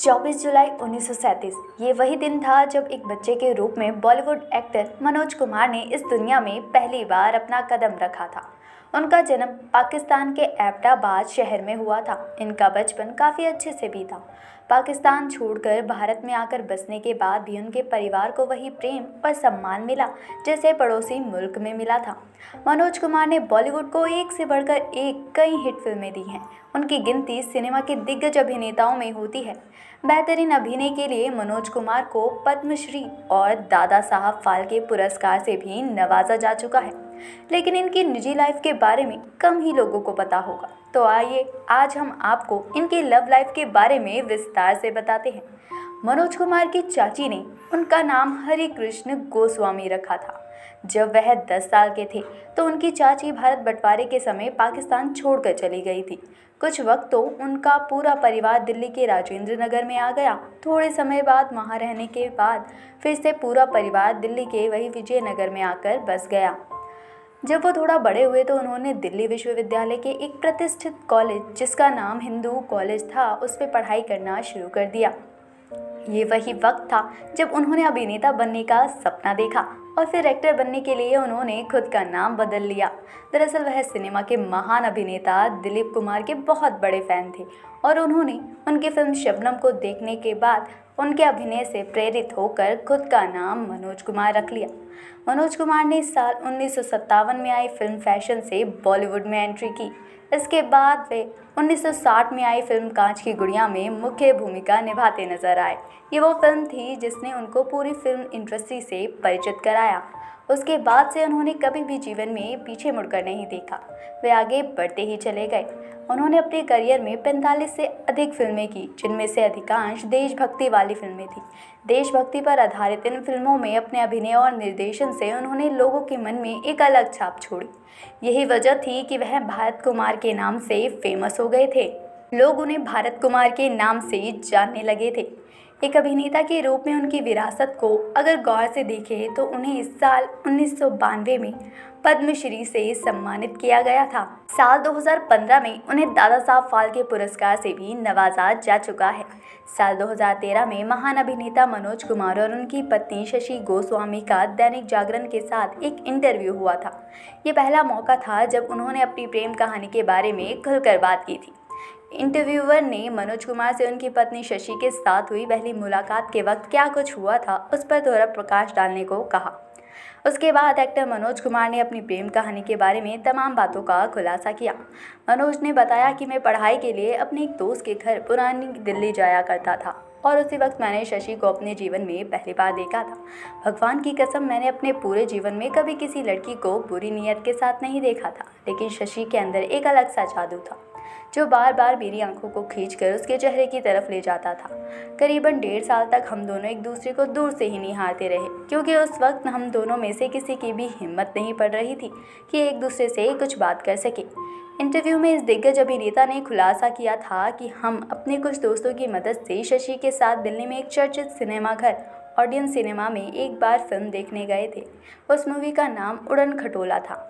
24 जुलाई 1937 ये वही दिन था जब एक बच्चे के रूप में बॉलीवुड एक्टर मनोज कुमार ने इस दुनिया में पहली बार अपना कदम रखा था। उनका जन्म पाकिस्तान के एबटाबाद शहर में हुआ था। इनका बचपन काफ़ी अच्छे से बीता। पाकिस्तान छोड़कर भारत में आकर बसने के बाद भी उनके परिवार को वही प्रेम और सम्मान मिला जैसे पड़ोसी मुल्क में मिला था। मनोज कुमार ने बॉलीवुड को एक से बढ़कर एक कई हिट फिल्में दी हैं। उनकी गिनती सिनेमा के दिग्गज अभिनेताओं में होती है। बेहतरीन अभिनय के लिए मनोज कुमार को पद्मश्री और दादा साहब फाल्के पुरस्कार से भी नवाजा जा चुका है। लेकिन इनकी निजी लाइफ के बारे में कम ही लोगों को पता होगा। तो आइए आज हम आपको इनकी लव लाइफ के बारे में विस्तार से बताते हैं। मनोज कुमार की चाची ने उनका नाम हरि कृष्ण गोस्वामी रखा था। जब वह 10 साल के थे तो उनकी चाची भारत बंटवारे के समय पाकिस्तान छोड़कर चली गई थी। कुछ वक्त तो उनका पूरा परिवार दिल्ली के राजेंद्र नगर में आ गया। थोड़े समय बाद वहाँ रहने के बाद फिर से पूरा परिवार दिल्ली के वही विजयनगर में आकर बस गया। जब वो थोड़ा बड़े हुए तो उन्होंने दिल्ली विश्वविद्यालय के एक प्रतिष्ठित कॉलेज जिसका नाम हिंदू कॉलेज था उस पर पढ़ाई करना शुरू कर दिया। ये वही वक्त था जब उन्होंने अभिनेता बनने का सपना देखा और फिर एक्टर बनने के लिए उन्होंने खुद का नाम बदल लिया। दरअसल वह सिनेमा के महान अभिनेता दिलीप कुमार के बहुत बड़े फैन थे और उन्होंने उनकी फिल्म शबनम को देखने के बाद उनके अभिनय से प्रेरित होकर खुद का नाम मनोज कुमार रख लिया। मनोज कुमार ने साल 1957 में आई फिल्म फैशन से बॉलीवुड में एंट्री की। इसके बाद वे 1960 में आई फिल्म कांच की गुड़िया में मुख्य भूमिका निभाते नजर आए। ये वो फिल्म थी जिसने उनको पूरी फिल्म इंडस्ट्री से परिचित कराया। उसके बाद से उन्होंने कभी भी जीवन में पीछे मुड़कर नहीं देखा। वे आगे बढ़ते ही चले गए। उन्होंने अपने करियर में 45 से अधिक फिल्में की, जिनमें से अधिकांश देशभक्ति वाली फिल्में थीं। देशभक्ति पर आधारित इन फिल्मों में अपने अभिनय और निर्देशन से उन्होंने लोगों के मन में एक अलग छाप छोड़ी। यही वजह थी कि वह भारत कुमार के नाम से फेमस हो गए थे। लोग उन्हें भारत कुमार के नाम से जानने लगे थे। एक अभिनेता के रूप में उनकी विरासत को अगर गौर से देखें तो उन्हें इस साल 1992 में पद्मश्री से सम्मानित किया गया था। साल 2015 में उन्हें दादा साहब फाल्के पुरस्कार से भी नवाजा जा चुका है। साल 2013 में महान अभिनेता मनोज कुमार और उनकी पत्नी शशि गोस्वामी का दैनिक जागरण के साथ एक इंटरव्यू हुआ था। ये पहला मौका था जब उन्होंने अपनी प्रेम कहानी के बारे में खुलकर बात की थी। इंटरव्यूअर ने मनोज कुमार से उनकी पत्नी शशि के साथ हुई पहली मुलाकात के वक्त क्या कुछ हुआ था उस पर थोड़ा प्रकाश डालने को कहा। उसके बाद एक्टर मनोज कुमार ने अपनी प्रेम कहानी के बारे में तमाम बातों का खुलासा किया। मनोज ने बताया कि मैं पढ़ाई के लिए अपने एक दोस्त के घर पुरानी दिल्ली जाया करता था और उसी वक्त मैंने शशि को अपने जीवन में पहली बार देखा था। भगवान की कसम मैंने अपने पूरे जीवन में कभी किसी लड़की को बुरी नीयत के साथ नहीं देखा था, लेकिन शशि के अंदर एक अलग सा जादू था जो बार बार मेरी आंखों को खींचकर उसके चेहरे की तरफ ले जाता था। करीबन 1.5 साल तक हम दोनों एक दूसरे को दूर से ही निहारते रहे, क्योंकि उस वक्त हम दोनों में से किसी की भी हिम्मत नहीं पड़ रही थी कि एक दूसरे से कुछ बात कर सके। इंटरव्यू में इस दिग्गज अभिनेता ने खुलासा किया था कि हम अपने कुछ दोस्तों की मदद से शशि के साथ दिल्ली में एक चर्चित सिनेमाघर ऑडियंस सिनेमा में एक बार फिल्म देखने गए थे। उस मूवी का नाम उड़न खटोला था।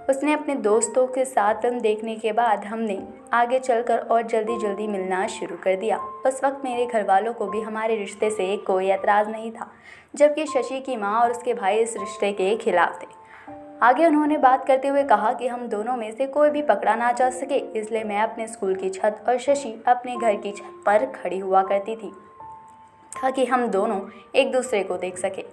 उसने अपने दोस्तों के साथ फिल्म देखने के बाद हमने आगे चलकर और जल्दी मिलना शुरू कर दिया। उस वक्त मेरे घर वालों को भी हमारे रिश्ते से कोई एतराज़ नहीं था, जबकि शशि की माँ और उसके भाई इस रिश्ते के खिलाफ थे। आगे उन्होंने बात करते हुए कहा कि हम दोनों में से कोई भी पकड़ा ना जा सके, इसलिए मैं अपने स्कूल की छत और शशि अपने घर की छत पर खड़ी हुआ करती थी ताकि हम दोनों एक दूसरे को देख सके।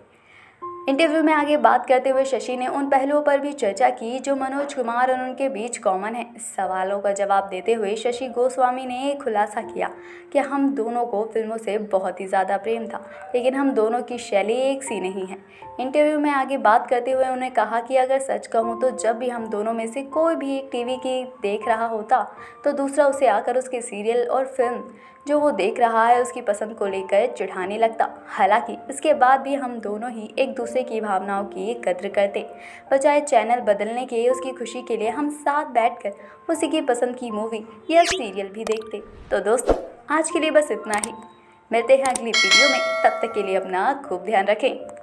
इंटरव्यू में आगे बात करते हुए शशि ने उन पहलुओं पर भी चर्चा की जो मनोज कुमार और उनके बीच कॉमन है। सवालों का जवाब देते हुए शशि गोस्वामी ने खुलासा किया कि हम दोनों को फिल्मों से बहुत ही ज़्यादा प्रेम था, लेकिन हम दोनों की शैली एक सी नहीं है। इंटरव्यू में आगे बात करते हुए उन्होंने कहा कि अगर सच कहूँ तो जब भी हम दोनों में से कोई भी एक टीवी की देख रहा होता तो दूसरा उसे आकर उसके सीरियल और फिल्म जो वो देख रहा है उसकी पसंद को लेकर चिढ़ाने लगता। हालांकि इसके बाद भी हम दोनों ही एक दूसरे की भावनाओं की कद्र करते। बजाय चैनल बदलने के उसकी खुशी के लिए हम साथ बैठकर उसी की पसंद की मूवी या सीरियल भी देखते। तो दोस्तों आज के लिए बस इतना ही। मिलते हैं अगली वीडियो में, तब तक के लिए अपना खूब ध्यान रखें।